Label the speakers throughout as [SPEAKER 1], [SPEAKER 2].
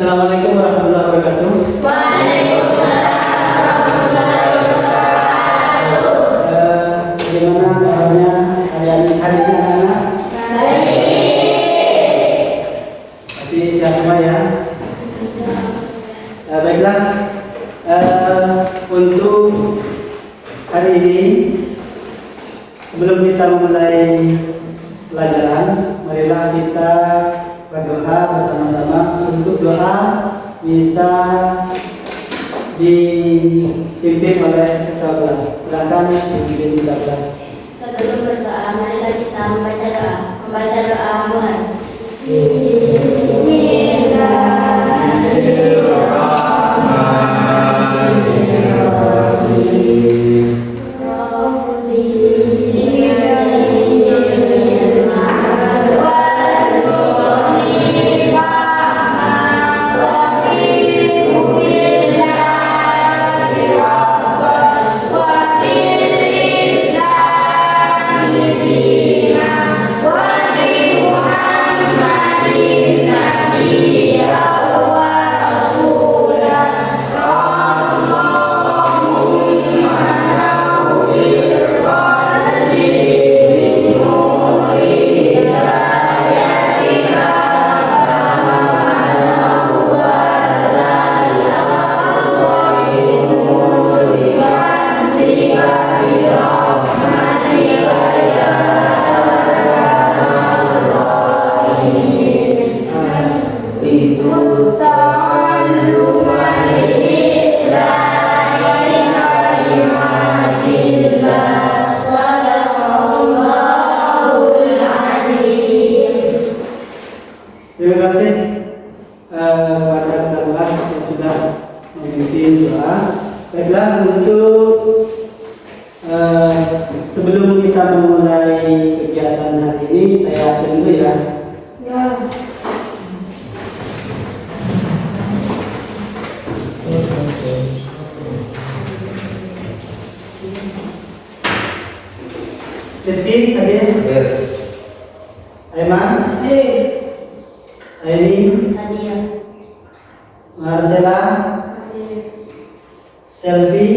[SPEAKER 1] Assalamualaikum warahmatullahi wabarakatuh.
[SPEAKER 2] Waalaikumsalam warahmatullahi wabarakatuh.
[SPEAKER 1] Bagaimana kabarnya hari ini anak-anak?
[SPEAKER 2] Baik.
[SPEAKER 1] Tapi sehat semua ya. Baiklah, untuk hari ini sebelum kita memulai pelajaran, marilah kita berdoa bersama-sama. Untuk doa bisa dipimpin oleh Ketua Kelas. Silakan dipimpin Ketua Kelas.
[SPEAKER 2] Sebelum berdoa, marilah kita membaca doa. Membaca doa mulai.
[SPEAKER 1] Terima kasih kepada Ketua Kelas yang sudah memimpin doa. Baiklah, untuk sebelum kita memulai kegiatan hari ini, saya absen dulu ya. Rizky, hadir. Aiman, Aini,
[SPEAKER 2] Hadiah.
[SPEAKER 1] Marcella, Selvi,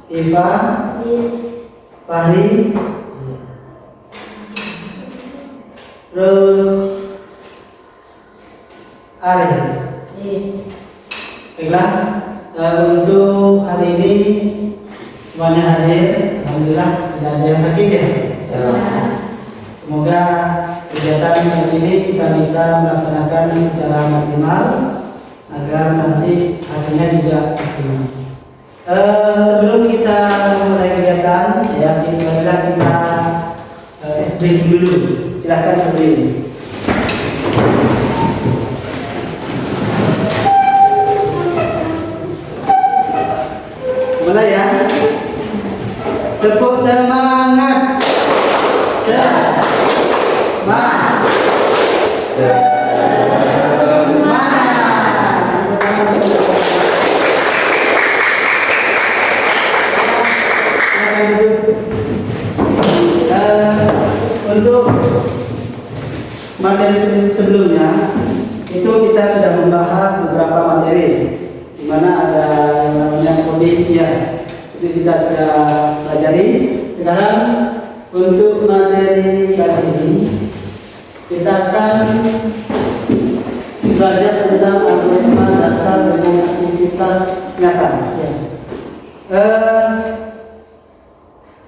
[SPEAKER 1] Eva, Fahri, terus Ari. Baiklah, untuk hari ini semuanya hadir. Alhamdulillah tidak ada yang sakit ya. Semoga kegiatan hari ini kita bisa melaksanakan secara maksimal agar nanti hasilnya juga maksimal. Sebelum kita mulai kegiatan, ya marilah kita briefing dulu. Silahkan berdiri. Mulai ya. Tepuk semangat. Semangat. Untuk materi sebelumnya itu kita sudah membahas beberapa materi, di mana ada yang namanya coding ya, itu kita sudah pelajari. Sekarang untuk materi kali ini kita akan belajar tentang algoritma dasar dengan aktivitas nyata. Ya.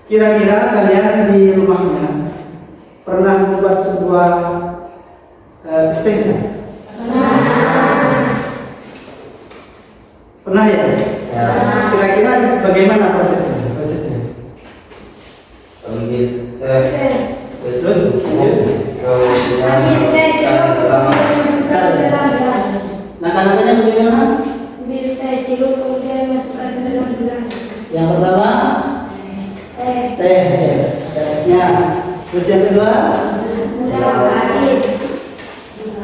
[SPEAKER 1] Kira-kira kalian di rumahnya pernah membuat sebuah STM? Pernah ya? Kira-kira bagaimana prosesnya? Terus? Langkah-langkahnya bagaimana? Yang pertama T-nya. Terus yang kedua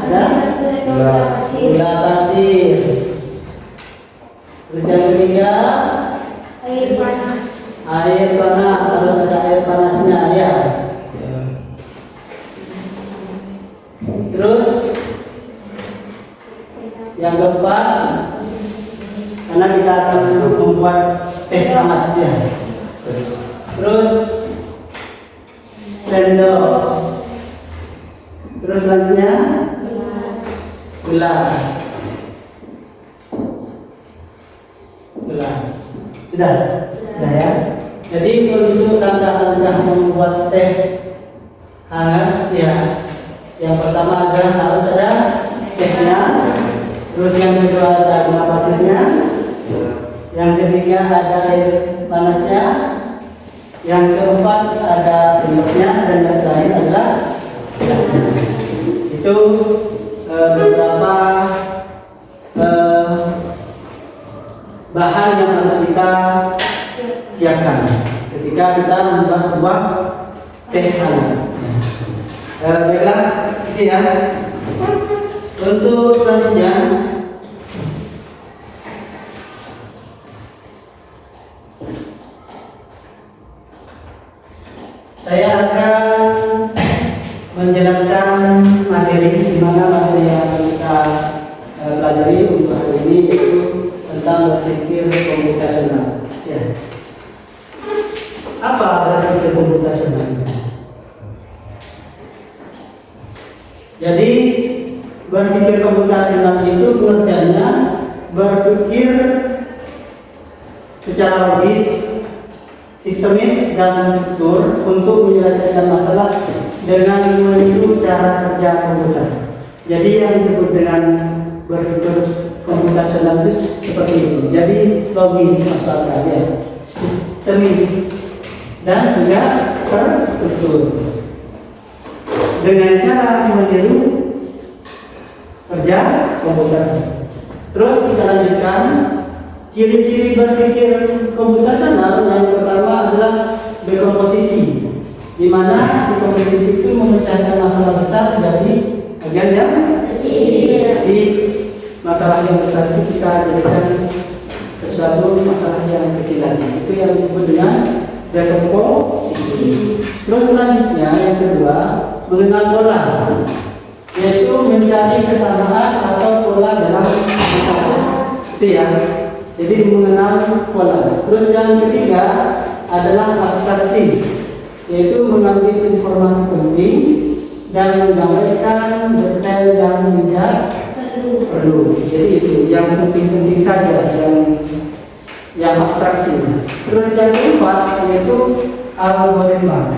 [SPEAKER 1] ada gula pasir. Terus yang ketiga
[SPEAKER 2] Air panas.
[SPEAKER 1] Harus ada air panasnya ya. Terus sendok. Terus selanjutnya gelas. Gelas. Sudah? Sudah ya. Jadi untuk langkah-langkah membuat teh hangat ya. Yang pertama adalah harus ada tehnya. Terus yang kedua ada gula pasirnya. Yang ketiga ada air panasnya. Yang keempat ada sendoknya dan yang terakhir adalah gelasnya. Itu beberapa bahan yang harus kita siapkan ketika kita membuat sebuah teh hangat. Baiklah, itu ya. Untuk selanjutnya saya akan menjelaskan materi di mana materi yang kita pelajari untuk hari ini yaitu tentang berpikir komputasional. Ya. Apa berpikir komputasional? Jadi berpikir komputasional itu pengertiannya berpikir secara logis, sistemis dan struktur untuk menyelesaikan masalah dengan meniru cara kerja komputer. Jadi yang disebut dengan berpikir komputasional itu seperti itu. Jadi logis masuk akal ya, sistemis dan juga terstruktur dengan cara meniru kerja komputer. Terus kita lanjutkan ciri-ciri berpikir komputasional. Yang pertama adalah dekomposisi, di mana dekomposisi itu memecahkan masalah besar menjadi bagian yang kecil. Di masalah yang besar itu kita jadikan sesuatu masalah yang kecil lagi. Itu yang disebut dengan dekomposisi. Terus selanjutnya yang kedua, mengenal pola, yaitu mencari kesamaan atau pola dalam masalah. Itu ya. Jadi mengenal pola. Terus yang ketiga adalah abstraksi, yaitu mengambil informasi penting dan menggambarkan detail yang tidak perlu. Jadi itu yang penting-penting saja, yang abstraksi. Terus yang keempat yaitu algoritma.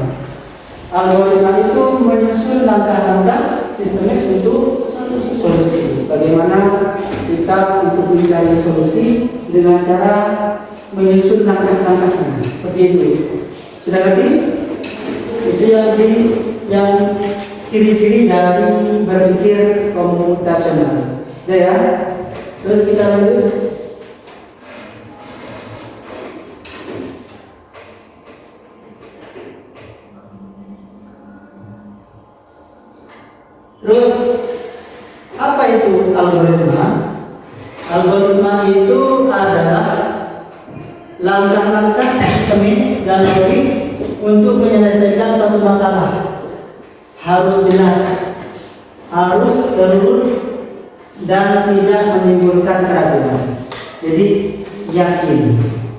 [SPEAKER 1] Algoritma itu menyusun langkah-langkah sistemis untuk solusi. Bagaimana kita untuk mencari solusi dengan cara menyusun langkah-langkahnya. Seperti itu. Sudah ngerti? Itu yang ciri-ciri dari berpikir komputasional. Ya. Terus kita lanjut. Terus apa itu algoritma? Algoritma itu adalah langkah-langkah sistemis dan logis untuk menyelesaikan suatu masalah. Harus jelas, harus terurut dan tidak menimbulkan keraguan. Jadi yakin.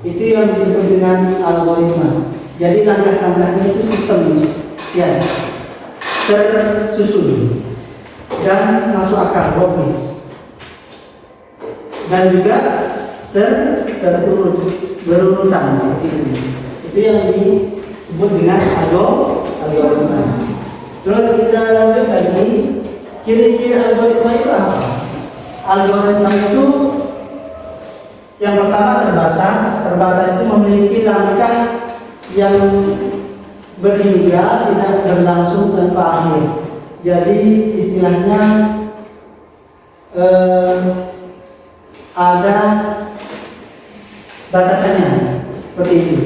[SPEAKER 1] Itu yang disebut dengan algoritma. Jadi langkah-langkahnya itu sistemis, ya, tersusun dan masuk akal, logis, dan juga terurut, berurutan seperti itu. Itu yang disebut dengan algoritma. Terus kita lanjut lagi, ciri-ciri algoritma itu apa? Algoritma itu yang pertama terbatas. Terbatas itu memiliki langkah yang berhingga, tidak berlangsung tanpa akhir. Jadi istilahnya ada batasannya, seperti itu.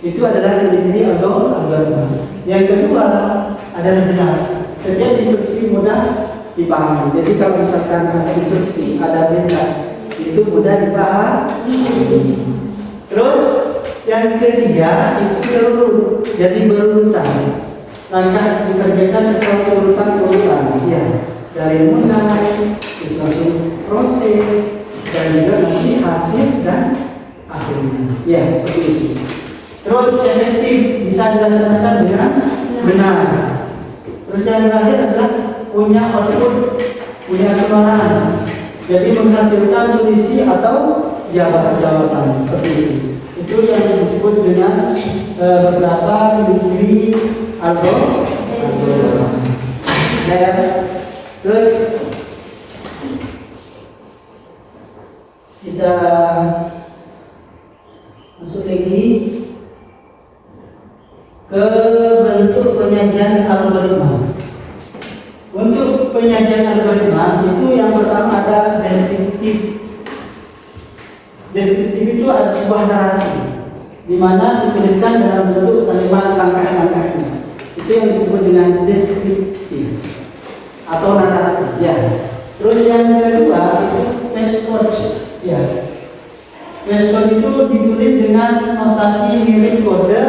[SPEAKER 1] Itu adalah ciri-ciri algoritma. Yang kedua adalah jelas. Setiap instruksi mudah dipahami. Jadi kalau misalkan ada instruksi, ada perintah, itu mudah dipahami. Terus yang ketiga itu terurut, jadi berurutan. Langkah dikerjakan sesuai urutan-urutan, ya, dari mulai suatu proses dan juga nanti hasil dan akhirnya, ya, seperti itu. Terus efektif, bisa dilaksanakan dengan benar. yang terakhir adalah punya output, punya keluaran. Jadi menghasilkan solusi atau jawaban seperti itu. Itu yang disebut dengan beberapa ciri-ciri algoritma. Dan terus kita masuk lagi ke bentuk penyajian algoritma. Untuk penyajian algoritma itu yang pertama ada deskriptif. Deskriptif itu adalah sebuah narasi di mana dituliskan dalam bentuk kalimat langkah-langkahnya. Itu yang disebut dengan deskriptif atau narasi. Ya. Terus yang kedua itu passcode. Ya. Passcode itu ditulis dengan notasi mirip kode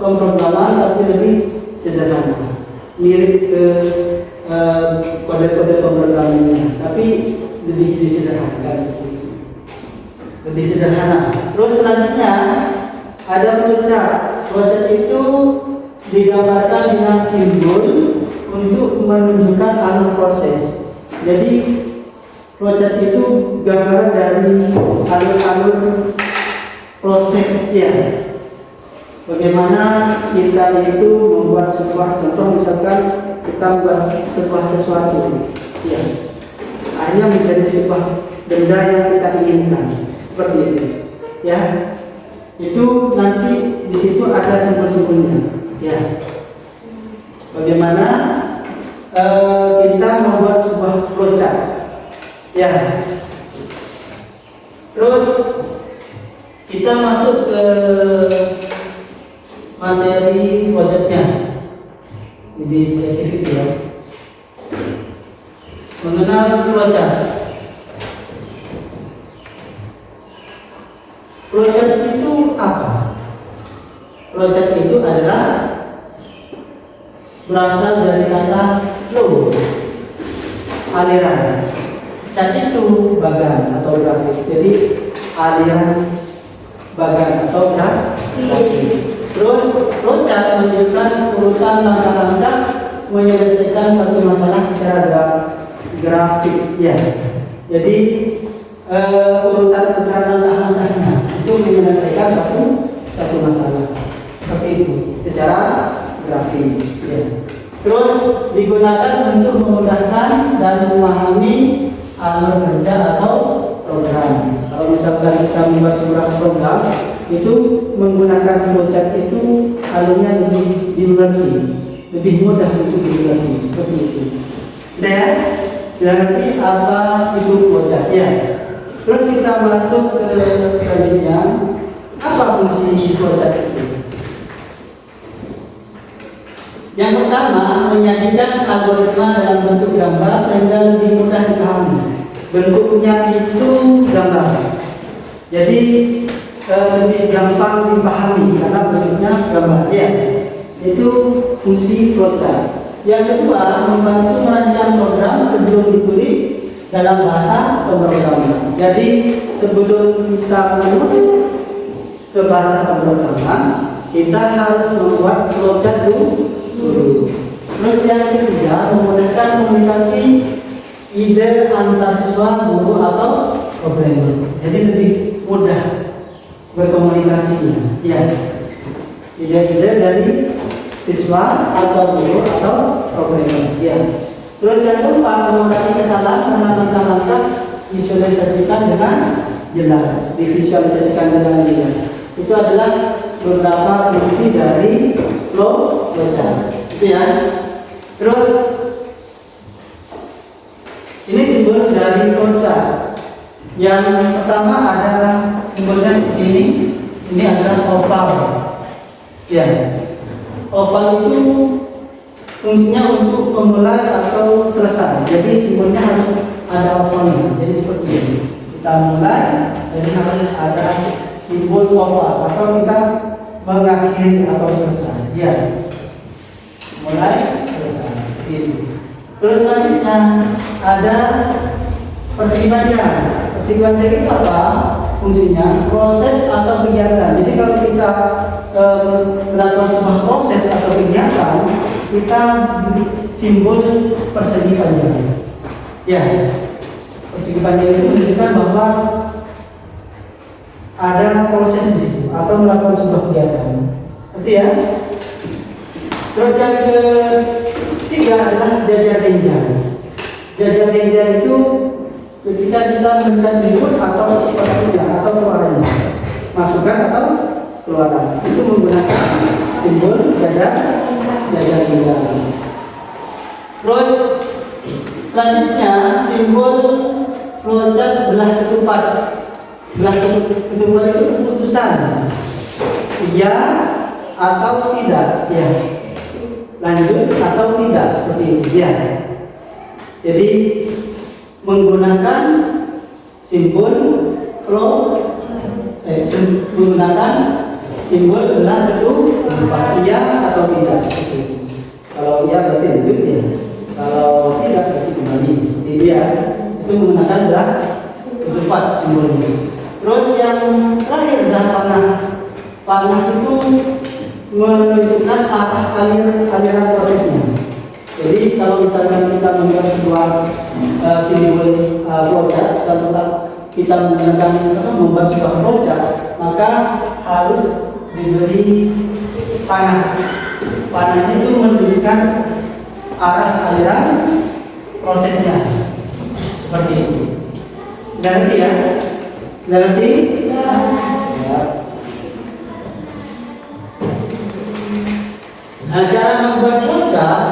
[SPEAKER 1] pemrograman tapi lebih sederhana. Mirip ke kode-kode pemrogramannya, tapi lebih disederhanakan. Lebih sederhana. Terus selanjutnya ada flowchart. Flowchart itu digambarkan dengan simbol untuk menunjukkan alur proses. Jadi flowchart itu gambaran dari alur-alur prosesnya. Bagaimana kita itu membuat sebuah contoh, misalkan kita membuat sebuah sesuatu, ya, akhirnya menjadi sebuah benda yang kita inginkan, seperti itu, ya. Itu nanti di situ ada simbol-simbolnya, ya. Bagaimana kita membuat sebuah flowchart, ya. Terus kita masuk ke materi flowchartnya, lebih spesifik ya. Mengenal flowchart. Flowchart itu apa? Flowchart itu adalah berasal dari kata flow, aliran. Chart itu bagan atau grafik. Jadi aliran bagan atau grafik. Terus flowchart menunjukkan urutan langkah-langkah menyelesaikan suatu masalah secara grafik, ya. Jadi urutan langkah-langkahnya itu menyelesaikan suatu masalah seperti itu secara grafis, ya. Terus digunakan untuk memudahkan dan memahami alur kerja atau program. Kalau misalkan kita membuat sebuah program, itu menggunakan flowchart itu alurnya lebih dimengerti, lebih mudah untuk dimengerti, seperti itu. Dan sudah ngerti apa itu flowchart, ya. Terus kita masuk ke selanjutnya, apa fungsi flowchart itu? Yang pertama, menyajikan algoritma dalam bentuk gambar sehingga lebih mudah dipahami. Bentuknya itu gambar, jadi lebih gampang dipahami karena bentuknya gambar, ya. Itu fungsi flowchart. Yang kedua, membantu merancang program sebelum ditulis dalam bahasa pemrograman. Jadi sebelum kita menulis ke bahasa pemrograman, kita harus membuat flowchart dulu. Terus yang ketiga, memudahkan komunikasi ide antar siswa, guru atau programmer. Jadi lebih mudah berkomunikasinya, ya. Ide-ide dari siswa atau guru atau programmer, ya. Terus yang keempat, mengurangi kesalahan karena langkah-langkah visualisasikan dengan jelas, divisualisasikan dengan jelas. Itu adalah beberapa fungsi dari flowchart, itu ya. Terus ini simbol dari flowchart. Yang pertama ada simbolnya ini. Ini adalah oval, ya. Oval itu fungsinya untuk memulai atau selesai. Jadi simbolnya harus ada ovalnya. Jadi seperti ini. Kita mulai, jadi harus ada simbol oval atau kita mengakhiri atau selesai, ya. Mulai, selesai, ini. Terus selanjutnya ada persegi panjang. Persegi panjang itu apa? Fungsinya proses atau kegiatan. Jadi kalau kita melakukan sebuah proses atau kegiatan, kita simbol persegi panjang. Ya, persegi panjang itu menunjukkan bahwa ada proses di situ atau melakukan sebuah kegiatan. Berarti ya. Terus yang ketiga adalah jajar tenja. Jajar tenja itu ketika kita memberikan input atau tidak atau keluarannya, masukan atau keluaran, itu menggunakan simbol jajar tenja. Terus selanjutnya simbol flowchart belah ketupat. Belah ketupat itu keputusan iya atau tidak, ya, lanjut atau tidak, seperti itu ya. Jadi menggunakan simbol menggunakan simbol belah ketupat iya atau tidak, seperti itu. Kalau iya berarti lanjut ya, kalau tidak berarti kembali, seperti itu ya. Itu menggunakan belah ketupat simbolnya. Terus yang terakhir adalah panah. Panah itu menunjukkan arah aliran prosesnya. Jadi kalau misalkan kita membuat sebuah simbol flowchart, kalau kita membuat sebuah flowchart, maka harus diberi panah. Panahnya itu menunjukkan arah aliran prosesnya, seperti itu. Ngerti ya? Ngerti? Ya. Nah, cara membuat flowchart,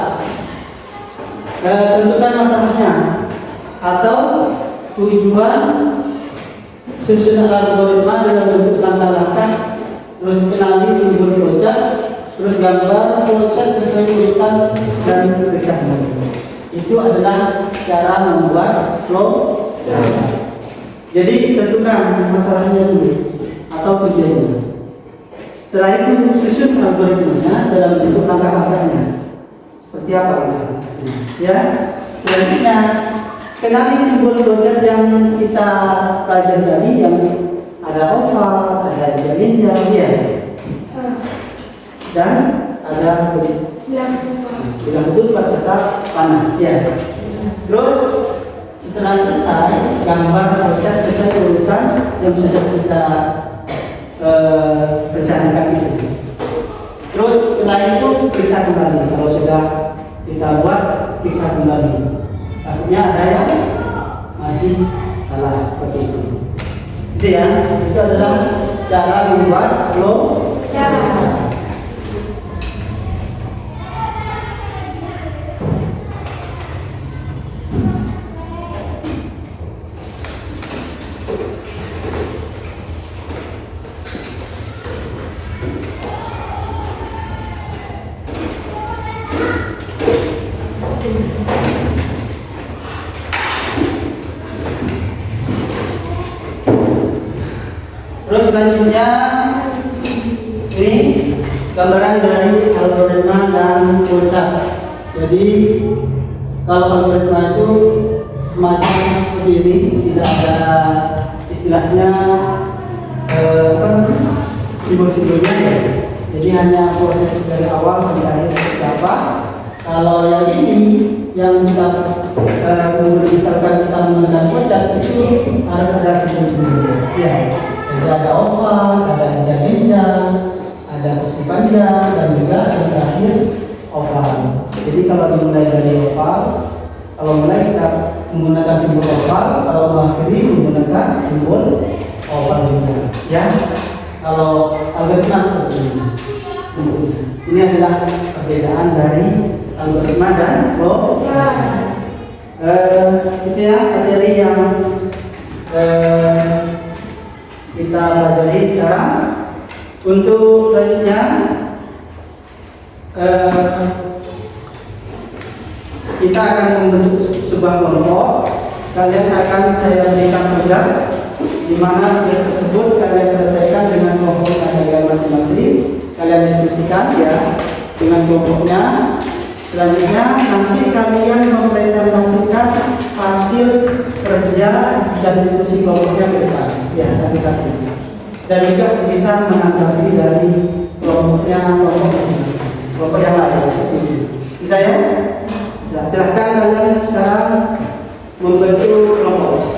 [SPEAKER 1] tentukan masalahnya atau tujuan, susun algoritma dalam bentuk langkah-langkah, terus kenali simbol flowchart, terus gambar flowchart sesuai urutan dan periksa kembali. Itu adalah cara membuat flowchart. Jadi tentukan masalahnya dulu atau tujuannya. Setelah itu susun algoritmanya dalam bentuk langkah-langkahnya. Seperti apa? Ya. Selanjutnya kenali simbol flowchart yang kita pelajari tadi, yang ada oval, ada ninja, ya. Dan ada bilah ketupat serta panah, ya. Terus setelah selesai gambar flowchart sesuai urutan yang sudah kita rencanakan itu. Terus setelah itu periksa kembali. Kalau sudah kita buat, periksa kembali. Takutnya ada yang masih salah, seperti itu. Itu ya. Itu adalah cara membuat flowchart. Terus selanjutnya ini gambaran dari algoritma dan flowchart. Jadi kalau algoritma itu semacam seperti ini, tidak ada istilahnya simbol-simbolnya ya. Jadi hanya proses dari awal sampai akhir seperti apa. Kalau yang ini yang kita misalkan kita menggunakan flowchart itu harus ada simbol-simbolnya. Ya. Jadi ada oval, ada ninja, ada persegi panjang, dan juga yang terakhir oval. Jadi kalau dimulai dari oval, kalau mulai kita menggunakan simbol oval, kalau mengakhiri menggunakan simbol oval juga. Ya, kalau algoritma seperti ini. Ini adalah perbedaan dari algoritma dan flowchart. Itu ya materi yang kita pelajari sekarang. Untuk selanjutnya kita akan membentuk sebuah kelompok. Kalian akan saya berikan tugas, di mana tugas tersebut kalian selesaikan dengan kelompok kalian masing-masing. Kalian diskusikan ya dengan kelompoknya. Selanjutnya nanti kalian mempresentasikan hasil kerja dan diskusi kelompoknya ke depan, ya satu-satu. Dan juga bisa menanggapi dari kelompok masing-masing, kelompok yang lain seperti ini. Bisa ya? Bisa. Silahkan kalian sekarang membentuk kelompok.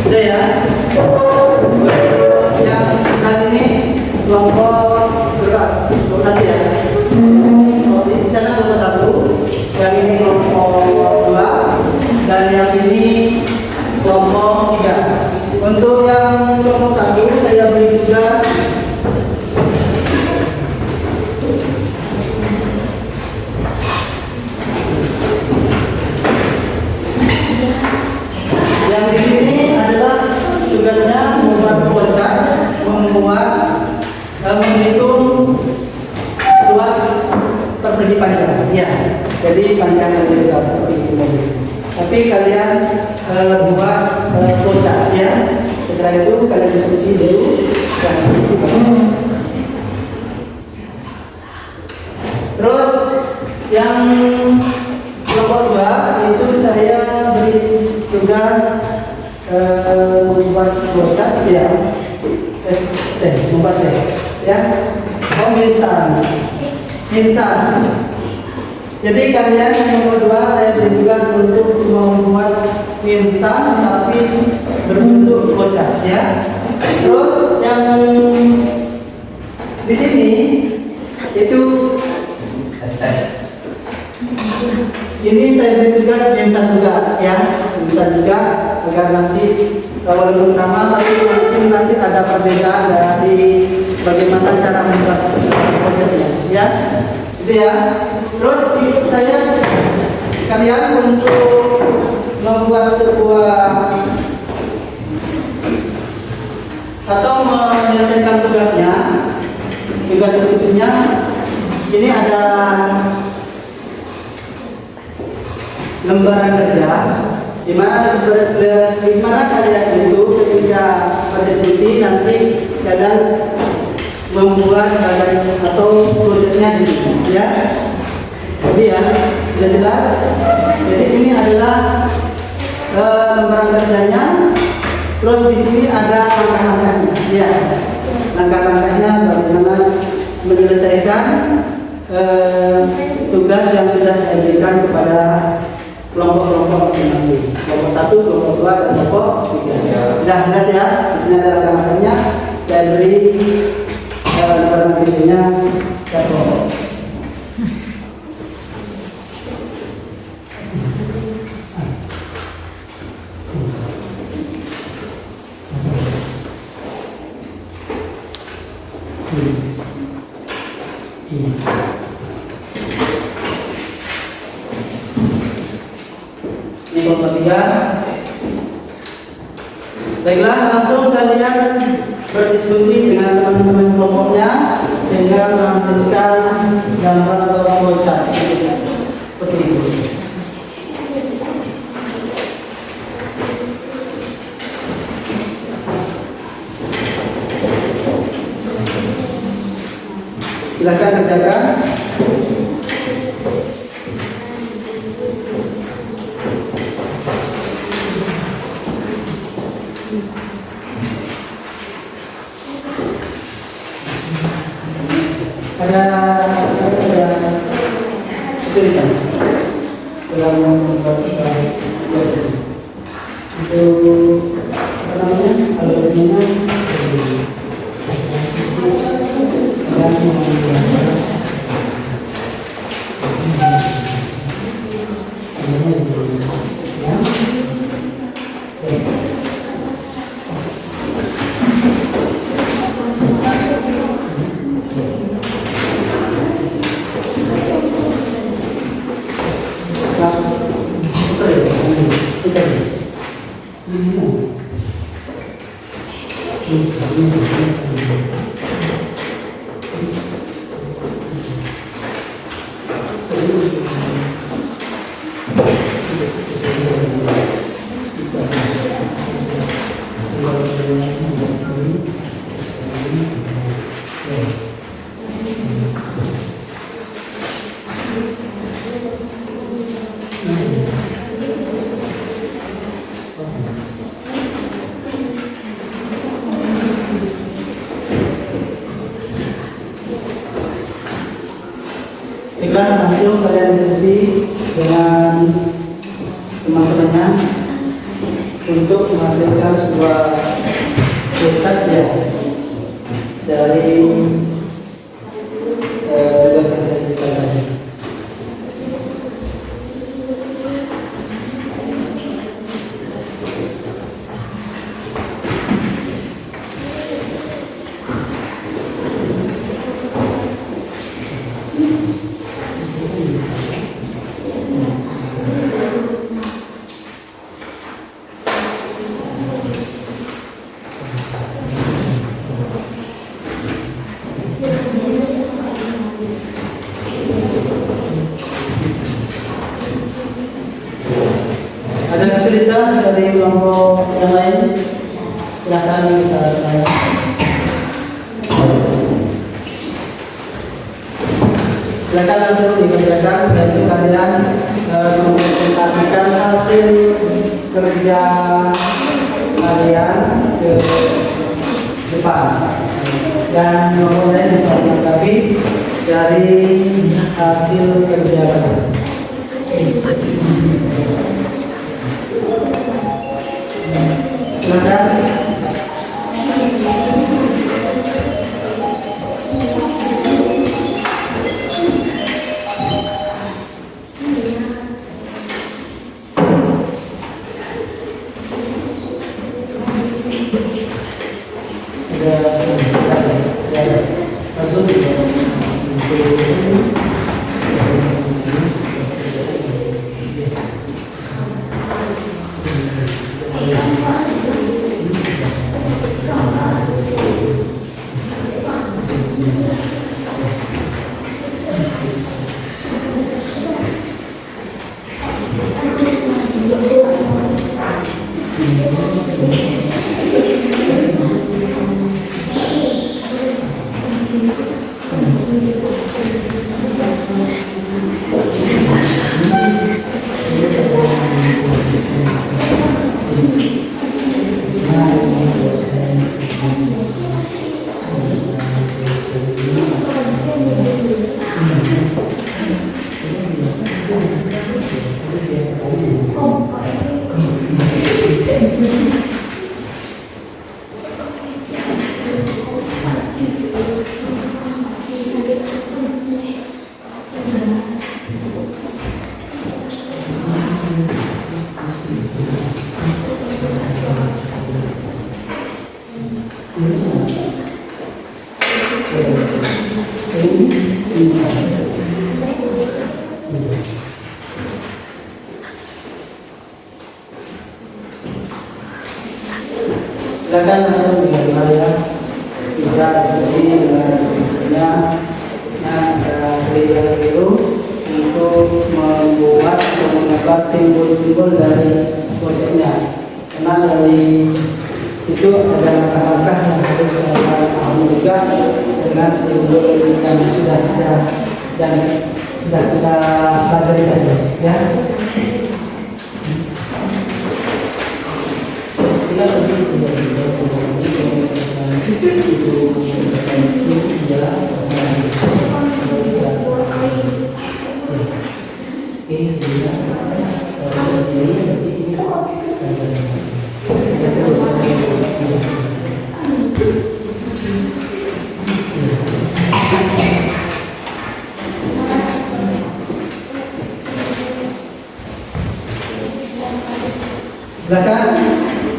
[SPEAKER 1] Sudah ya. Yang sebelah sini kelompok berapa? Kelompok satu ya. Oh, di sana kelompok satu. Yang ini kelompok dua. Dan yang ini kelompok tiga. Untuk yang kelompok satu saya beri tugas yang di sini adalah tugasnya membuat flowchart, menghitung luas persegi panjang. Ya, jadi panjang dari luas seperti itu tadi. Tapi kalian buat flowchart ya. Setelah itu kalian diskusi dulu dan diskusi baru. Terus yang kelompok dua itu saya beri tugas membuat flowchart ya, membuat ya, instan. Jadi kalian yang nomor dua saya beri tugas untuk semua membuat instan tapi berbentuk flowchart ya. Terus yang di sini itu ini saya beri tugas instan juga ya, instan juga agar nanti walaupun sama tapi mungkin nanti ada perbedaan dari bagaimana cara membuat flowchartnya ya. Itu ya. Terus saya kalian untuk membuat sebuah atau menyelesaikan tugasnya, tugas diskusinya ini ada lembaran kerja di mana kalian itu ketika berdiskusi nanti kalian membuat atau proyeknya di sini ya. Jadi ya, sudah jelas. Jadi ini adalah lembaran kerjanya. Terus di sini ada langkah-langkahnya. Ya, langkah-langkahnya bagaimana menyelesaikan tugas yang sudah saya berikan kepada kelompok-kelompok masing-masing. Kelompok satu, kelompok dua, dan kelompok tiga. Sudah jelas ya. Di sini ada langkah-langkahnya. Saya beri lembaran kerjanya setiap kelompok. Ini kelompok tiga. Baiklah, langsung kalian berdiskusi dengan teman-teman kelompoknya sehingga menghasilkan gambar flowchart seperti itu. Silakan kerjakan. Ada kesulitan dalam membuat itu apa namanya algoritmanya Baiklah, langsung kalian diskusi dengan teman-temannya untuk menghasilkan sebuah cetak ya dari tugas yang saya berikan tadi. Ada kesulitan dari kelompok yang lain? Silakan bisa tanya. Silakan langsung dikerjakan dan kalian mempresentasikan hasil kerja kalian ke depan dan kelompok lain bisa melengkapi dari hasil kerja kalian. Silakan. Silakan langsung bagaimana ya bisa diskusi dengan sebelumnya. Nah, beliau itu untuk membuat atau mengubah simbol-simbol dari proyeknya. Karena dari situ ada langkah-langkah yang harus saya pahami juga dengan simbol yang sudah ada dan sudah kita pelajari tadi ya. Silakan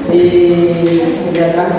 [SPEAKER 1] dikerjakan.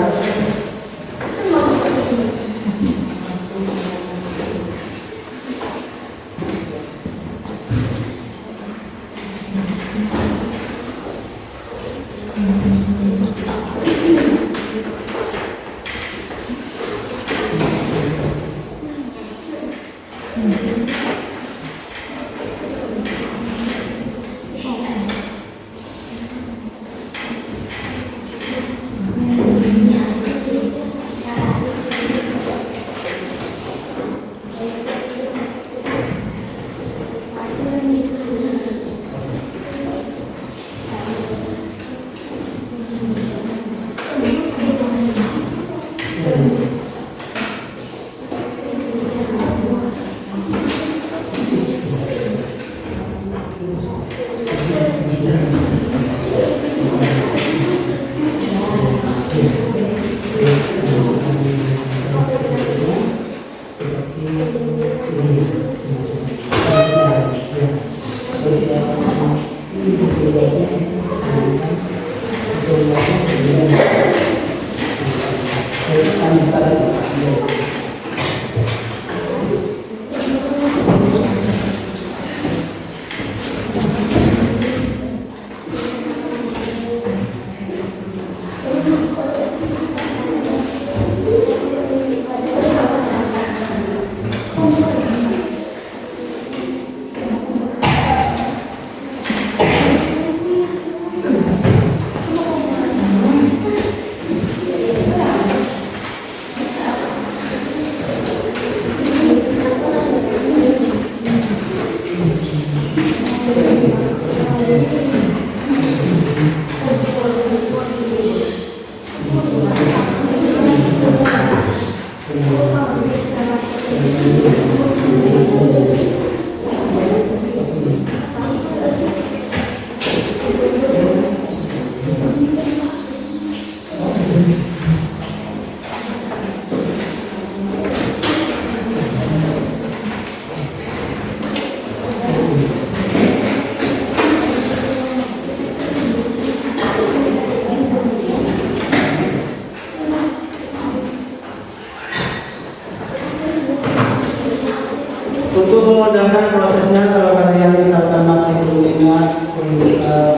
[SPEAKER 1] Untuk memudahkan prosesnya, kalau kalian misalkan masih belum ingat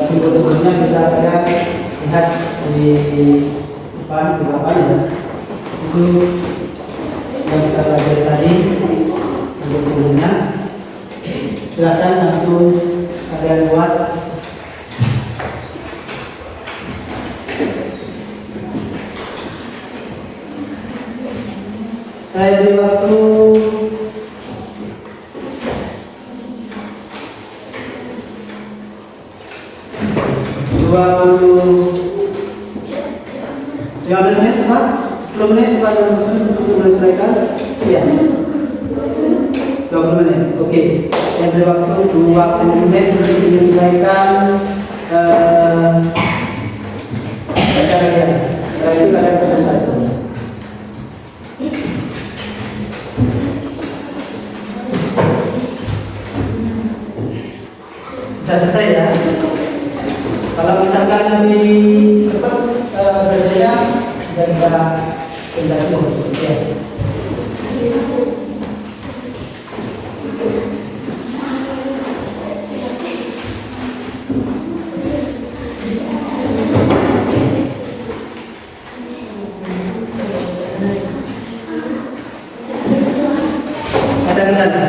[SPEAKER 1] video sebelumnya, bisa kalian lihat di depan ya. Itu yang kita pelajari tadi sebelumnya. Silakan langsung kalian buat. Saya beri waktu 15 menit Pak, 10 menit Pak, 15 menit untuk menyelesaikan. Iya, 20 menit. Oke, yang beri waktu 20 menit untuk menyelesaikan acara ya. Setelah itu kalian presentasi. Bisa selesai ya. Kalau misalkan lebih cepat selesainya, bisa kita presentasi ya. Ada kendala?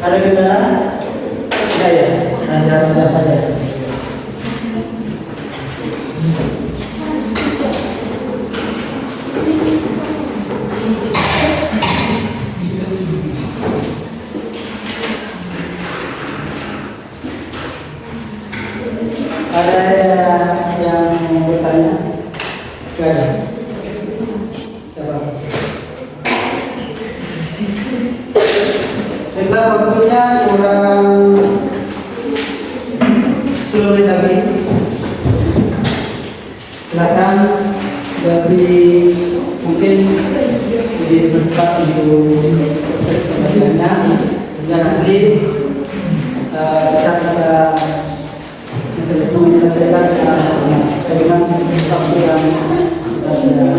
[SPEAKER 1] Ada kendala? Tidak ya, lancar saja. yang mau bertanya? Gak ada. Coba. Baiklah, waktunya kurang 10 menit lagi. Silakan dari mungkin di tempat untuk proses pembelajarannya, dan nanti kita bisa menyelesaikan secara maksimal dengan waktu yang kita sudah.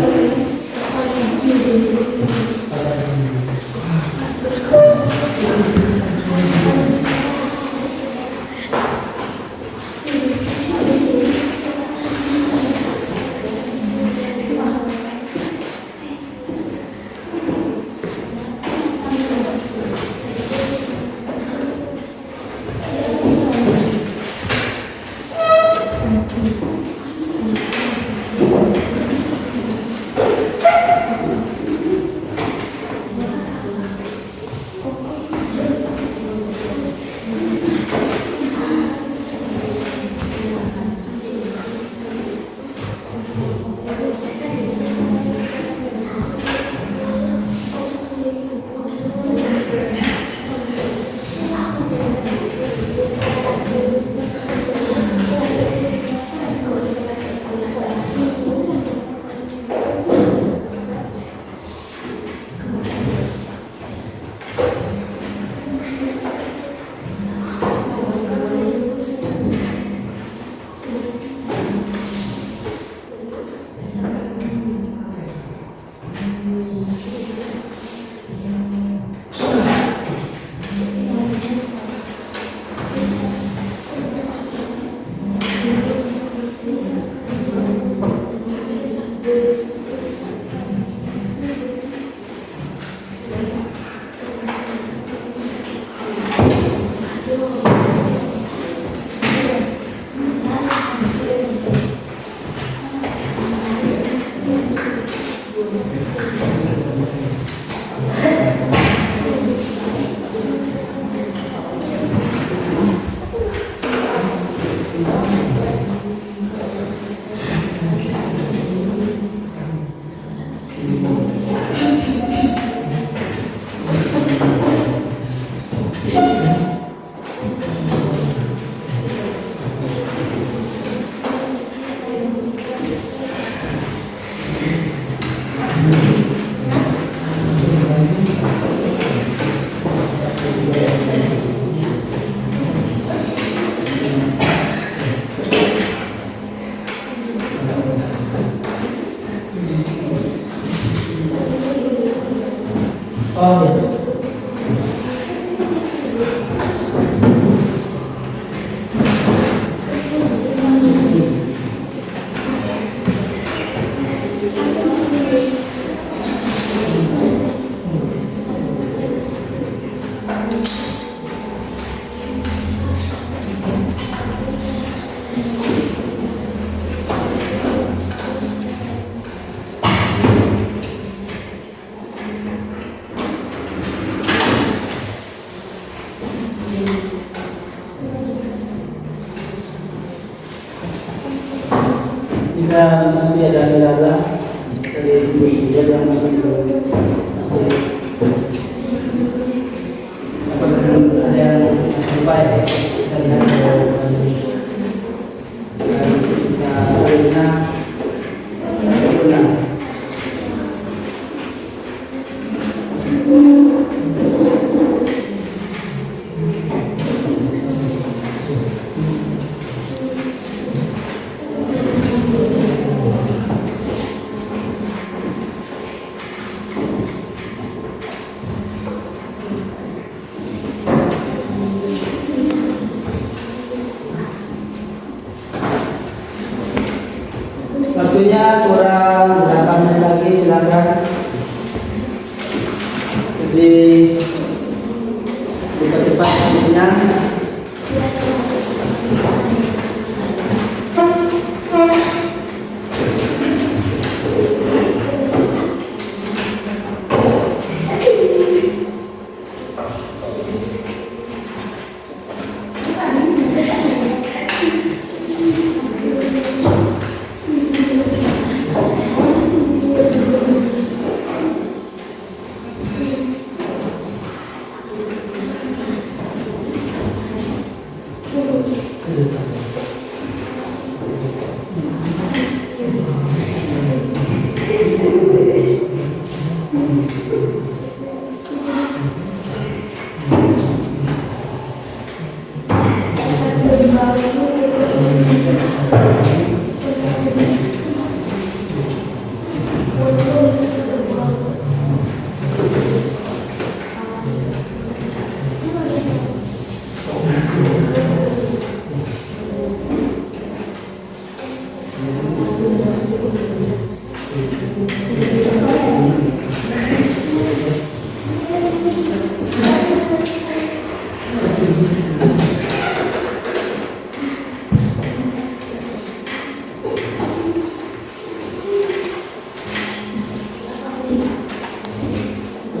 [SPEAKER 1] Jika masih ada kendala dari sini yang masih ada yang lupa ya, kita lihat bisa benar benar. Waktunya kurang berapa menit lagi, silakan. Jadi dipercepat waktunya.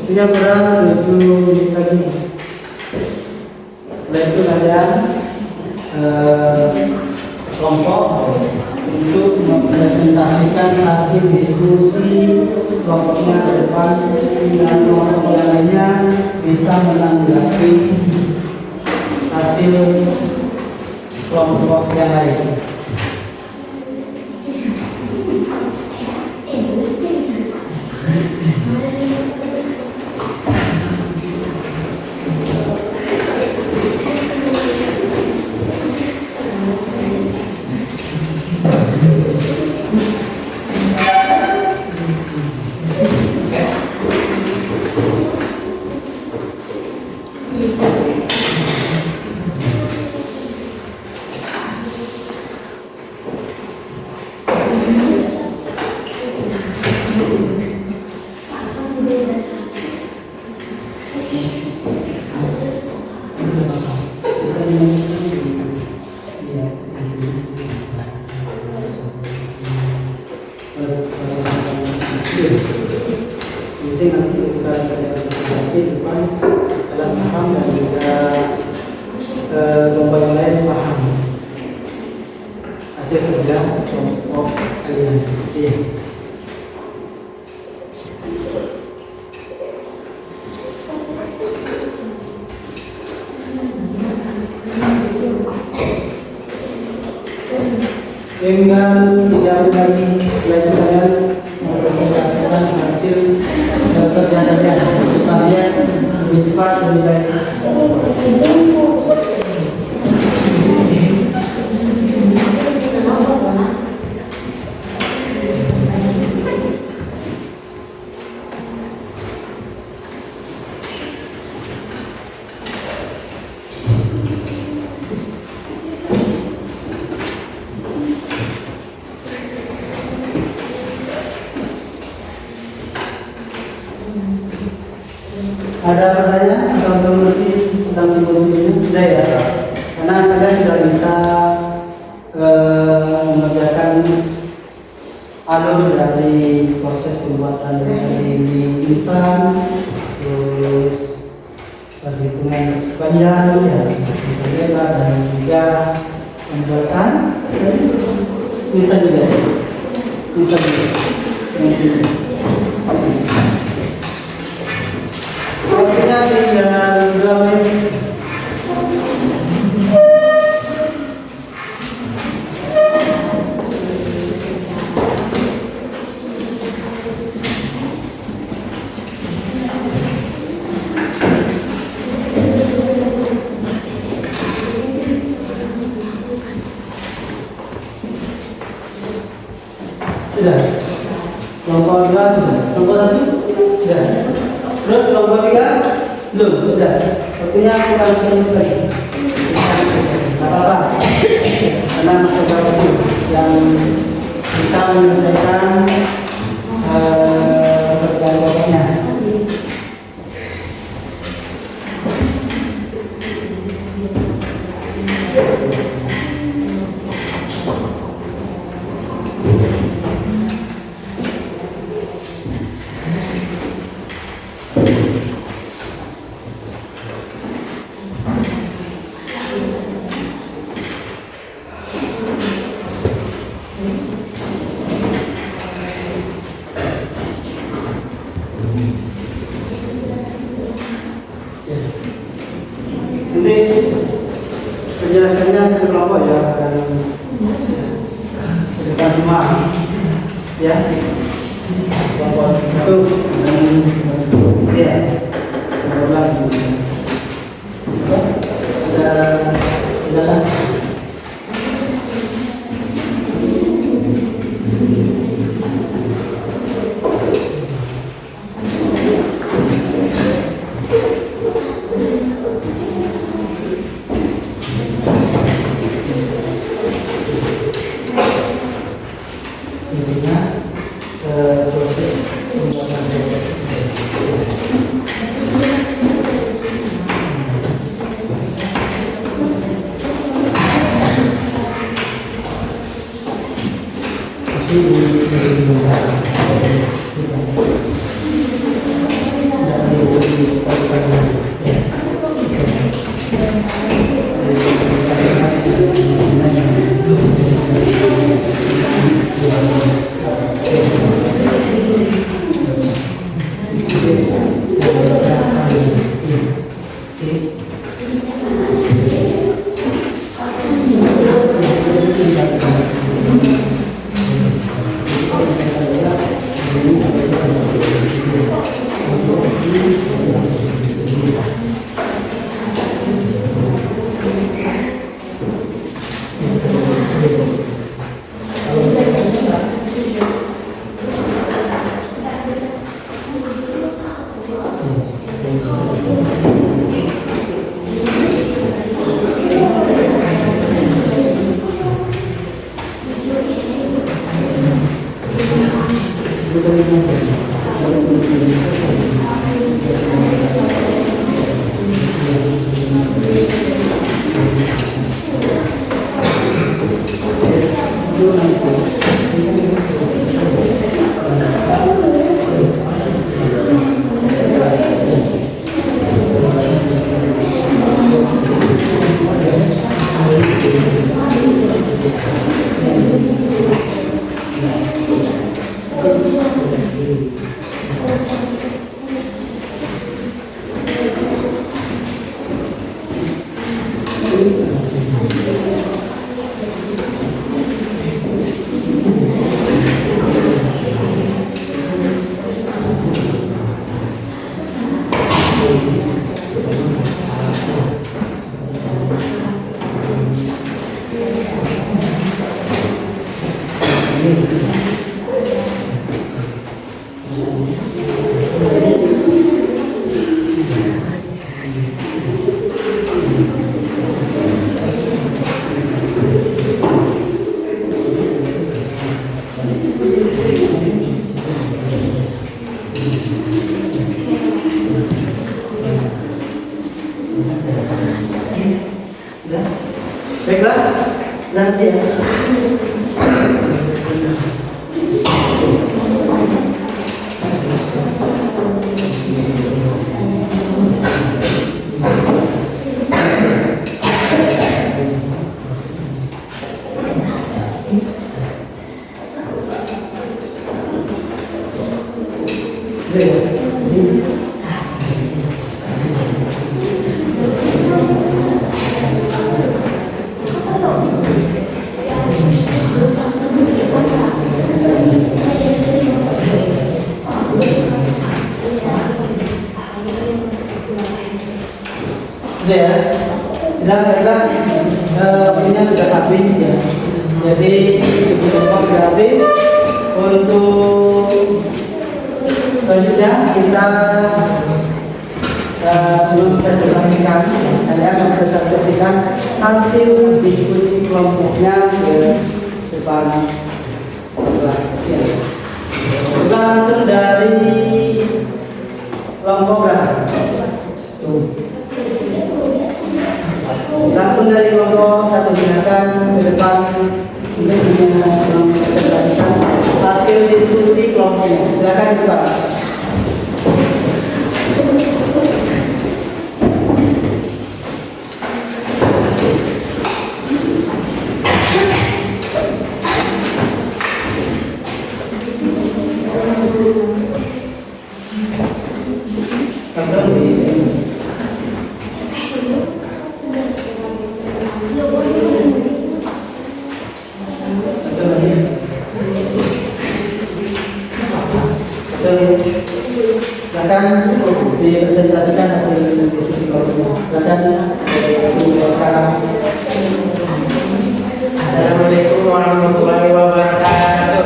[SPEAKER 1] Mestinya kurang 7 menit lagi. Setelah itu kalian kelompok untuk mempresentasikan hasil diskusi kelompoknya ke depan, dan kelompok yang lainnya bisa menanggapi hasil kelompok yang lain. Tinggal 3 lagi setelah kalian mempresentasikan hasil kerja kalian supaya lebih cepat lebih baik. Ada pertanyaan atau belum ngerti tentang simposium ini? Sudah ya? Karena kalian sudah bisa mengerjakan alur dari proses pembuatan dari instan, terus perhitungan sepanjang ya, lebar dan juga pembuatan bisa juga. Waktunya tinggal 2 menit. Sudah. Kelompok 2 sudah. Kelompok 1 sudah. Terus kelompok 3 belum, sudah. Waktunya kurang 1 menit lagi. Tidak apa-apa. Karena masih waktu yang bisa menyelesaikan pekerjaan kelompoknya. Nanti penjelasannya satu kelompok ya akan kita semua ya kelompok itu dan ya lagi ada Baiklah, nanti ya. Sudah ya, waktunya sudah habis ya. Jadi sudah habis. Untuk selanjutnya kita presentasikan, kalian mempresentasikan hasil diskusi kelompoknya ke depan kelas. Ya. Langsung dari kelompok berapa? Langsung dari kelompok satu, silakan ke depan untuk mempresentasikan hasil diskusi kelompoknya. Silakan ke depan. Silakan dipresentasikan hasil diskusi kelompok. Silakan sekarang.
[SPEAKER 3] Assalamualaikum warahmatullahi wabarakatuh.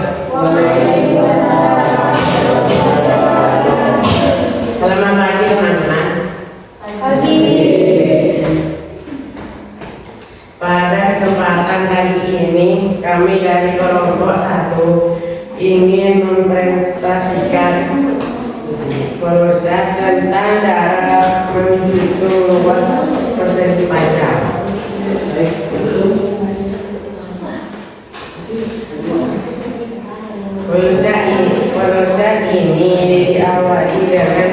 [SPEAKER 3] Selamat pagi teman-teman.
[SPEAKER 2] Pagi.
[SPEAKER 3] Pada kesempatan kali ini kami dari kelompok 1 ingin mempresentasikan proyek tentang cara menghitung luas persegi panjang. Perucat ini diawali dengan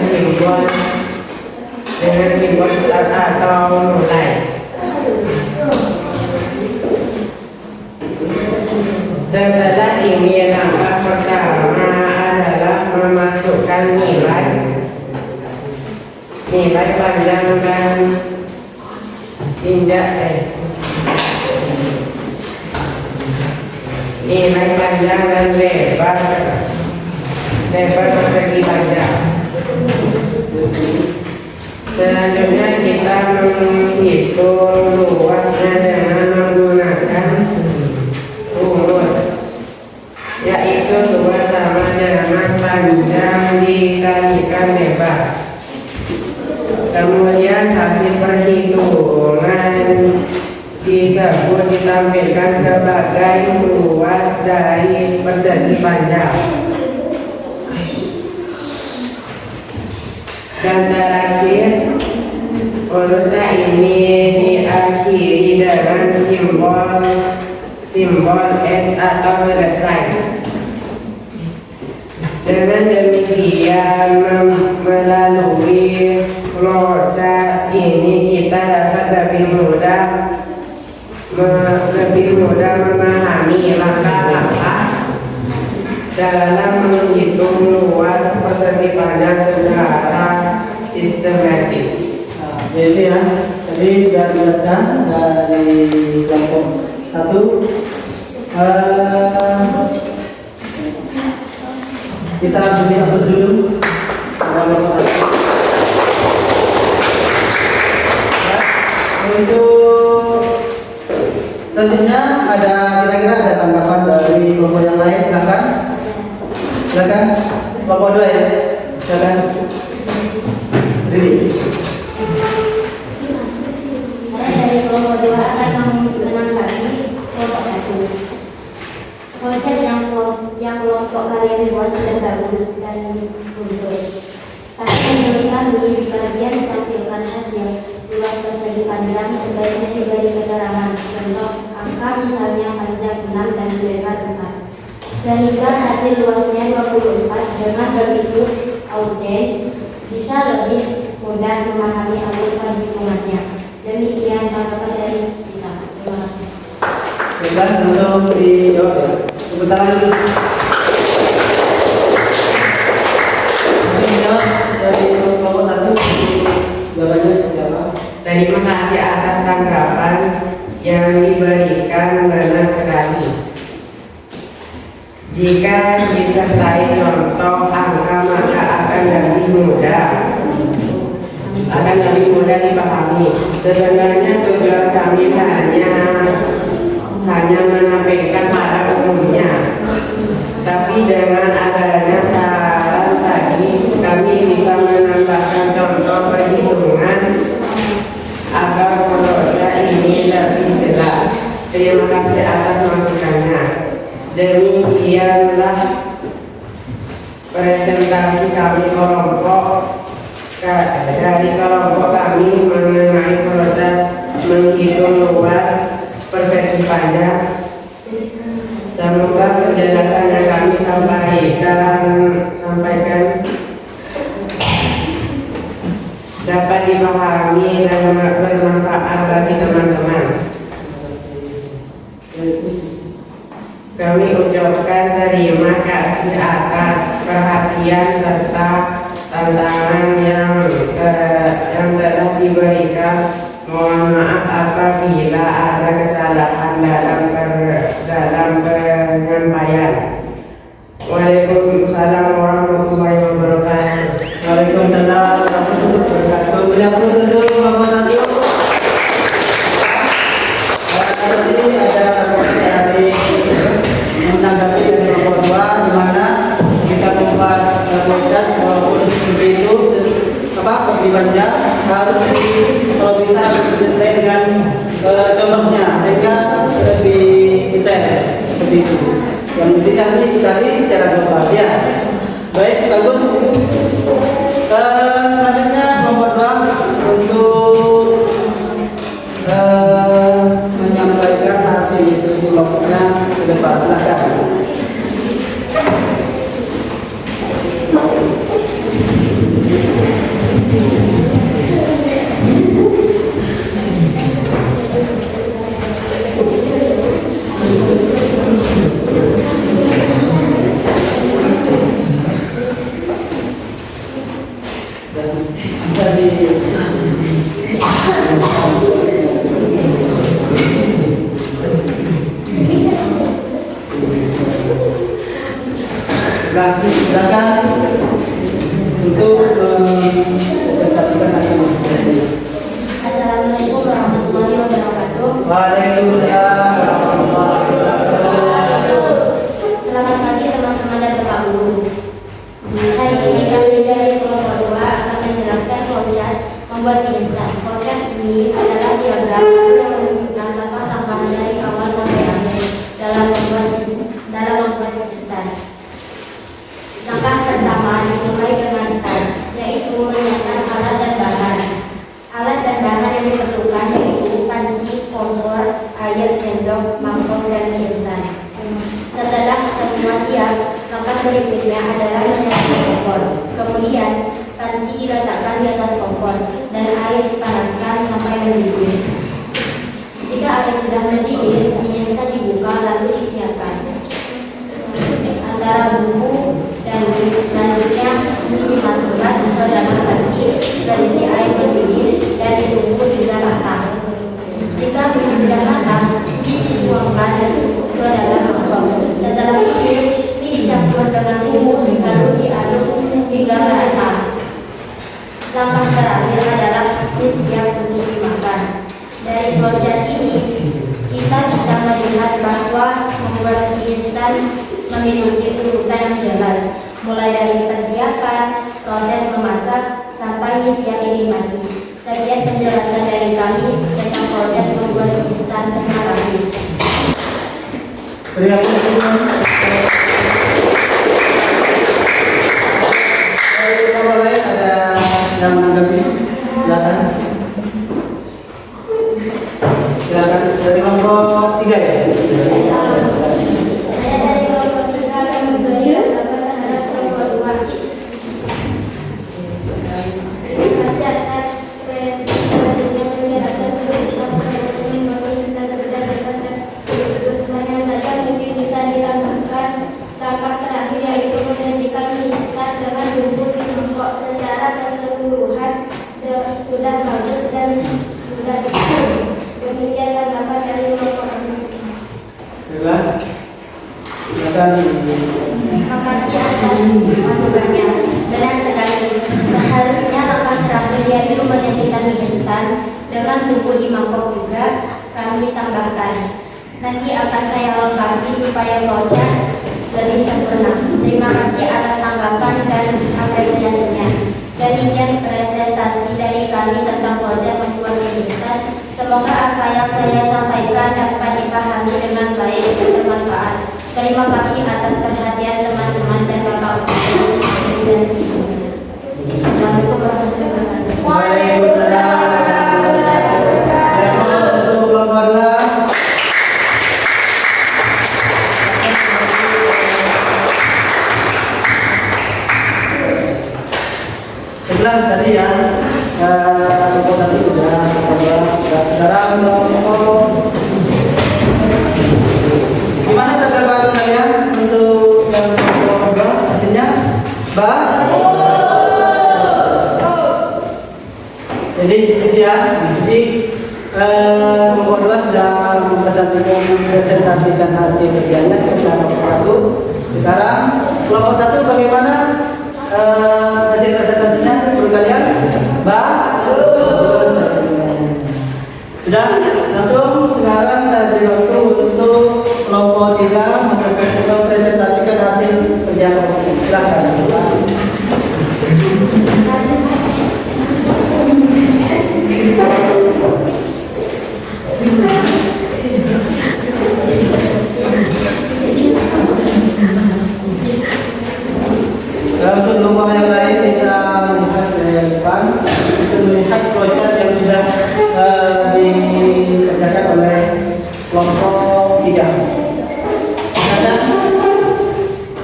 [SPEAKER 3] simbol start atau mulai. Setelah ini langkah pertama adalah memasukkan nilai panjang dan nilai panjang dan lebar persegi panjang. Selanjutnya kita menghitung luasnya dengan menggunakan rumus, yaitu luas sama dengan panjang dikalikan lebar. Kemudian hasil perhitungan disebut ditampilkan sebagai luas dari persegi panjang. Dan terakhir, perucat ini diakhiri dengan simbol N atau selesai. Dengan demikian, melalui flowchart ini kita dapat lebih mudah memahami langkah-langkah dalam menghitung luas persegi panjang secara sistematis.
[SPEAKER 1] Jadi ya, tadi sudah dijelaskan dari kelompok 1. Kita beri aplaus dulu kelompok 1. Untuk selanjutnya kira-kira ada tanggapan dari kelompok yang lain, silakan kelompok 2 ya, silakan.
[SPEAKER 2] Saya dari kelompok 2 akan menanggapi kelompok 1. Proyek yang kelompok kalian buat sudah bagus dan untuk. Tapi menurut kami di bagian menampilkan hasil luas persegi panjang sebaiknya diberi keterangan contoh angka misalnya panjang 6 dan lebar 4, sehingga hasil luasnya 24. Dengan begitu audiens bisa lebih mudah memahami alur perhitungannya. Demikian tanggapan dari kita. Terima kasih.
[SPEAKER 1] Baiklah, langsung dijawab ya. Tepuk tangan dulu. Dari kelompok 1, jawabannya seperti apa?
[SPEAKER 3] Terima kasih atas tanggapan yang diberikan, benar sekali. Jika disertai contoh angka maka akan lebih mudah dipahami. Sebenarnya tujuan kami hanya menampilkan pada umumnya, tapi dengan adanya saran tadi kami bisa menambahkan contoh perhitungan agar proyek ini lebih jelas. Terima kasih atas masukannya. Demikianlah presentasi kami dari kelompok kami mengenai proyek menghitung luas persegi panjang. Semoga penjelasan yang kami sampaikan dapat dipahami dan bermanfaat bagi teman-teman. Kami ucapkan terima kasih atas perhatian serta tantangan yang telah diberikan. Mohon maaf apabila ada kesalahan dalam penyampaian. Waalaikumsalam warahmatullahi wabarakatuh.
[SPEAKER 1] Waalaikumsalam warahmatullahi wabarakatuh. Beri aplaus untuk kelompok 1. Tadi ada dari menanggapi dari kelompok 2 di mana kita membuat proyek walaupun begitu persegi panjang harus kalau bisa didetail dengan contohnya sehingga lebih detail seperti itu. Yang di sini tadi secara global ya. Baik, bagus. Selanjutnya kelompok 2 untuk menyampaikan hasil diskusi kelompoknya ke depan. Silakan. Silakan untuk presentasikan hasil diskusi.
[SPEAKER 2] Assalamualaikum warahmatullahi wabarakatuh.
[SPEAKER 1] Waalaikumsalam warahmatullahi wabarakatuh.
[SPEAKER 2] Selamat pagi teman-teman dan Bapak Guru. Hari ini kami dari kelompok 2 akan menjelaskan flowchart membuat instan. Flowchart ini adalah diagram yang menunjukkan langkah-langkah dari awal sampai akhir dalam membuat instan. Langkah pertama dimulai dengan start, yaitu menyiapkan alat dan bahan. Alat dan bahan yang diperlukan yaitu panci, kompor, air, sendok, mangkok, dan mie instan. Setelah semua siap, langkah berikutnya adalah menyiapkan kompor. Kemudian panci diletakkan di atas kompor dan air dipanaskan sampai mendidih. Jika air sudah mendidih, mie instan dibuka lalu disiapkan. Antara bumbu dan mie selanjutnya mie dimasukkan ke dalam panci berisi air mendidih dan ditunggu hingga matang. Jika mie sudah matang, mie dituangkan ke dalam mangkok. Setelah itu, mie dicampur dengan bumbu lalu diaduk hingga merata. Langkah terakhir adalah mie siap untuk dimakan. Dari flowchart ini, kita bisa melihat bahwa membuat mie instan memiliki urutan yang jelas, mulai dari persiapan, proses memasak, sampai mie siap dinikmati. Sekian penjelasan dari kami tentang proses membuat mie instan. Terima kasih.
[SPEAKER 1] Terima kasih. Dari kelompok lain ada yang menanggapi? Silakan. Silakan dari kelompok 3 ya.
[SPEAKER 2] Saya dari kelompok 3 akan memberi pendapat terhadap kelompok 2. Terima kasih atas presentasinya penjelasan tentang membuat mie instan sudah terkesan. Hanya saja mungkin bisa ditambahkan langkah terakhir yaitu menyajikan mie instan dengan bumbu di mangkok secara keseluruhan sudah bagus dan sudah cukup. Demikian tanggapan dari kelompok kami. Terima kasih atas masukannya. Benar sekali. Seharusnya langkah terakhir yaitu menyajikan mie instan dengan bumbu di mangkok juga kami tambahkan. Nanti akan saya lengkapi supaya flowchart lebih sempurna. Terima kasih atas tanggapan dan apresiasinya. Demikian presentasi dari kami tentang flowchart membuat mie instan. Semoga apa yang saya sampaikan dapat dipahami dengan baik dan bermanfaat. Terima kasih atas perhatian teman-teman dan Bapak Guru. Assalamualaikum warahmatullahi wabarakatuh.
[SPEAKER 1] Waalaikumsalam. Untuk kelompok 2. Setelah tadi ya kelompok 1 sudah sekarang kelompok gimana tanggapan kalian untuk yang kelompok 2 hasilnya? Jadi sedikit ya. Jadi kelompok 2 sudah mempresentasikan hasil kerjanya setelah kelompok 1. Sekarang kelompok 1 bagaimana hasil presentasinya menurut kalian? Bagus. Sudah langsung sekarang saya beri waktu untuk kelompok 3 mempresentasikan hasil kerja kelompok. Silakan. Untuk kelompok yang lain bisa melihat dari depan, bisa melihat flowchart yang sudah dikerjakan oleh kelompok 3.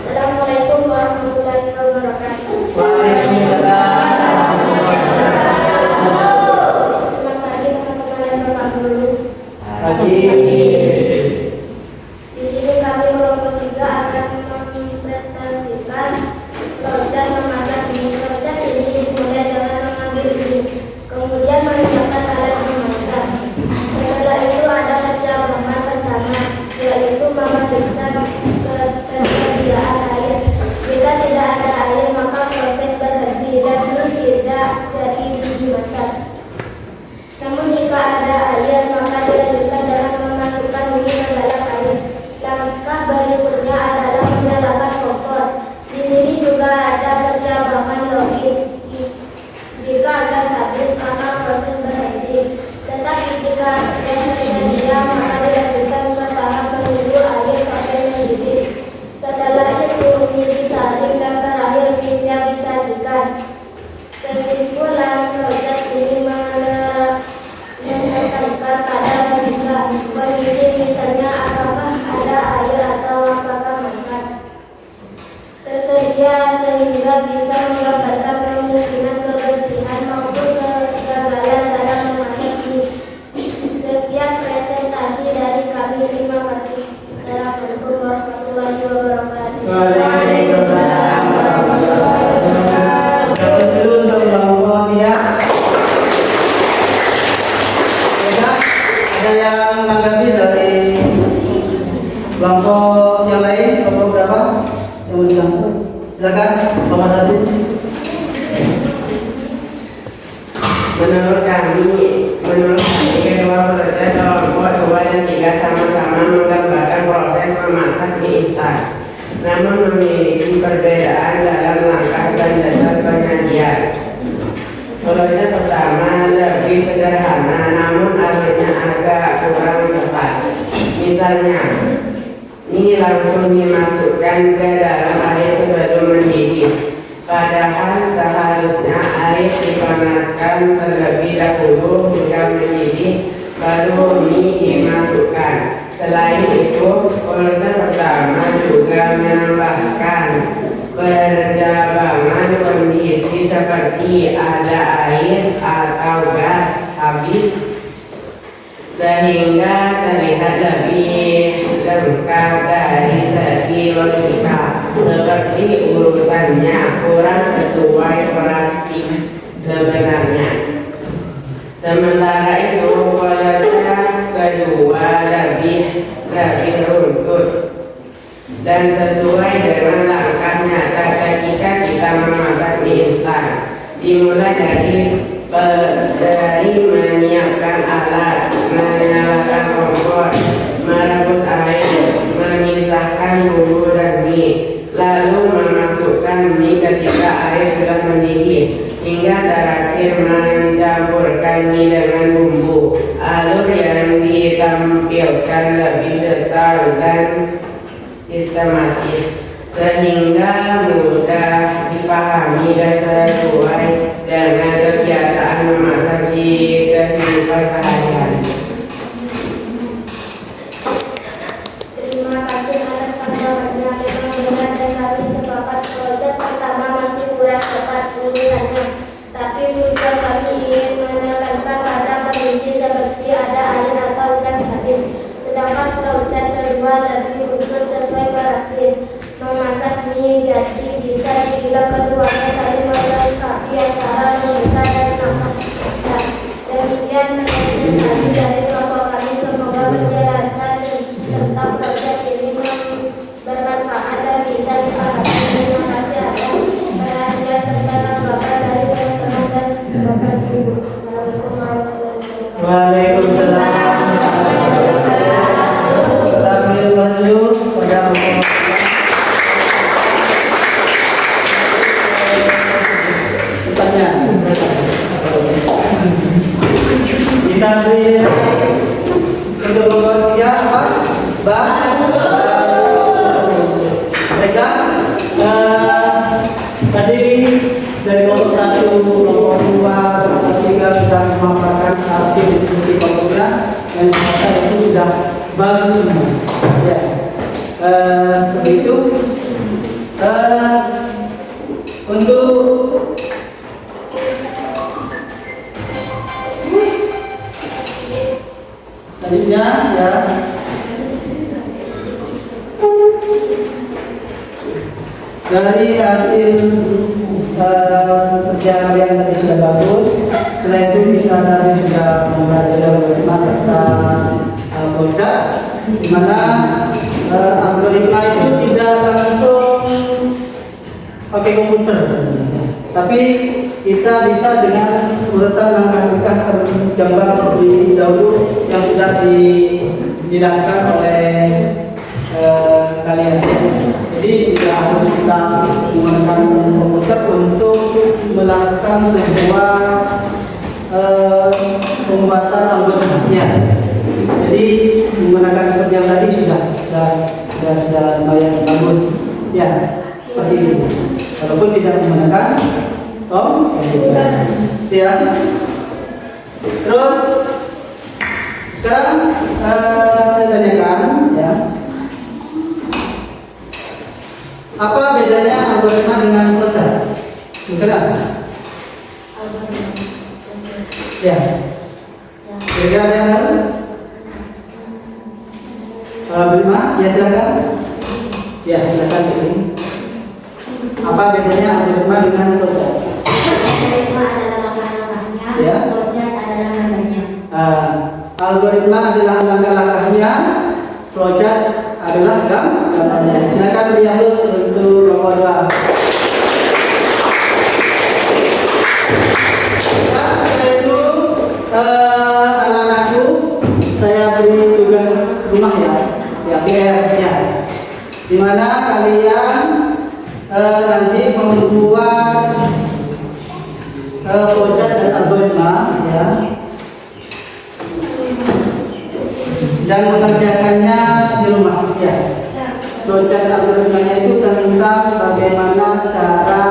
[SPEAKER 2] Assalamualaikum warahmatullahi wabarakatuh.
[SPEAKER 1] Waalaikumsalam.
[SPEAKER 2] Selamat pagi teman-teman dan Bapak Guru.
[SPEAKER 1] Waalaikumsalam warahmatullahi wabarakatuh. Dulu untuk kelompok ya. Ada yang menanggapi dari kelompok yang lain? Kelompok berapa yang mau dicampur? Silakan, kelompok 1.
[SPEAKER 3] Menurut kami kedua proyek kelompok 2 dan 3 sama-sama menggambarkan proses memasak mie instan, namun memiliki perbedaan dalam langkah dan detail penyajian. Proyek pertama lebih sederhana, namun alurnya agak kurang tepat. Misalnya, mie langsung dimasukkan ke dalam air sebelum mendidih. Padahal seharusnya air dipanaskan terlebih dahulu hingga mendidih, baru mie dimasukkan. Selain itu, proses pertama juga menambahkan perjabangan kondisi seperti ada air atau gas habis, sehingga terlihat lebih lengkap dari segi logika, seperti urutannya kurang sesuai praktik sebenarnya. Sementara itu proses kedua lebih runtut dan sesuai dengan langkah nyata ketika kita memasak mie instan. Dimulai dari menyiapkan alat, menyalakan kompor, merebus air, memisahkan bumbu dan mie, lalu memasukkan mie ketika air sudah mendidih, hingga terakhir mencampurkan mie dengan bumbu. Alur yang ditampilkan lebih detail dan sistematis, sehingga mudah dipahami dan sesuai dengan kebiasaan memasak di kehidupan sehari-hari.
[SPEAKER 2] Terima kasih atas tanggapannya. Dengan dan kami sepakat proses pertama masih kurang tepat penggunaannya, tapi tujuan kami ingin menekankan pada kondisi seperti ada air atau gas habis. Sedangkan proses kedua lebih untuk sesuai praktis memasak mie, jadi bisa dibilang keduanya saling melengkapi antara logika dan makan. Demikian presentasi dari kelompok kami. Semoga penjelasan tentang proses ini bermanfaat dan bisa dipahami. Terima kasih atas perhatian serta tanggapan dari teman-teman dan Bapak Ibu. Assalamualaikum warahmatullahi wabarakatuh.
[SPEAKER 1] Waalaikumsalam. Kita ambil dulu pada pertanyaan. Kita beri untuk kelompok 3 apa? Baiklah, tadi dari kelompok 1, kelompok 2, kelompok 3 sudah memaparkan hasil diskusi kelompoknya, dan ternyata itu sudah bagus semua. Ya, seperti itu. Untuk selanjutnya ya, dari hasil kerja kalian tadi sudah bagus. Setelah itu kita tadi sudah mempelajari algoritma serta proses, di mana algoritma itu tidak langsung pakai komputer sebenarnya, tapi kita bisa dengan urutan langkah-langkah tergambar di dahulu yang sudah dijelaskan oleh kalian. Jadi tidak harus kita menggunakan komputer untuk melakukan sebuah pembuatan algoritmanya. Jadi menggunakan seperti yang tadi sudah lumayan bagus ya, seperti ini. Walaupun tidak menggunakan komputer ya. Terus sekarang saya tanyakan ya, apa bedanya algoritma dengan proses? Benar? Ya. Kira-kira ada yang tahu? Algoritma, ya silakan. Ya, silakan pilih. Apa bedanya algoritma dengan flowchart?
[SPEAKER 2] Algoritma adalah langkah-langkahnya,
[SPEAKER 1] Ya.
[SPEAKER 2] flowchart adalah namanya.
[SPEAKER 1] Algoritma adalah langkah-langkahnya, flowchart adalah gambarnya. Silakan beri halus untuk nomor 2. Setelah itu anak-anakku saya beri tugas rumah ya PR ya, dimana kalian nanti membuat flowchart dan algoritma ya, dan mengerjakannya di rumah ya. Flowchart algoritmanya itu tentang bagaimana cara,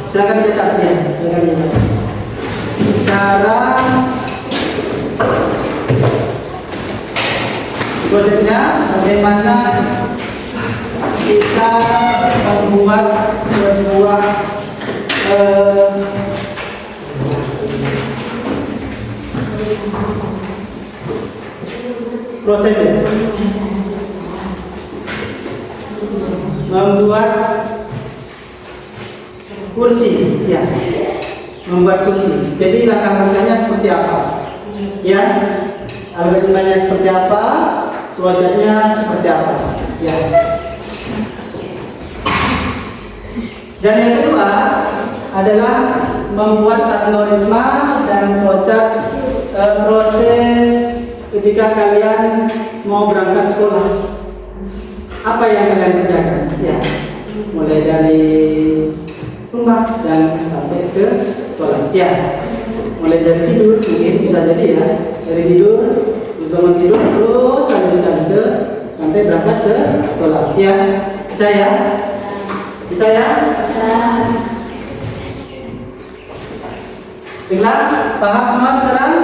[SPEAKER 1] silakan dicatat ya, silakan dicatat. Cara prosesnya bagaimana kita membuat sebuah prosesnya, membuat kursi ya, membuat kursi. Jadi langkah-langkahnya seperti apa ya, algoritmanya seperti apa, flowchartnya seperti apa ya. Dan yang kedua adalah membuat algoritma dan flowchart proses ketika kalian mau berangkat sekolah. Apa yang kalian kerjakan ya, mulai dari rumah dan sampai ke sekolah ya. Mulai dari tidur, mungkin bisa jadi ya, dari tidur, bangun tidur terus lanjutkan ke sampai berangkat ke sekolah ya. Bisa ya? Bisa ya? Baiklah, paham semua sekarang?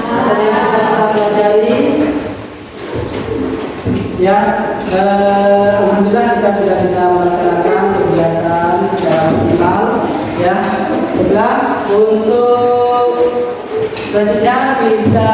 [SPEAKER 1] Dari yang kita pelajari ya, alhamdulillah kita sudah bisa melaksanakan kegiatan secara maksimal ya. Baiklah, untuk selanjutnya kita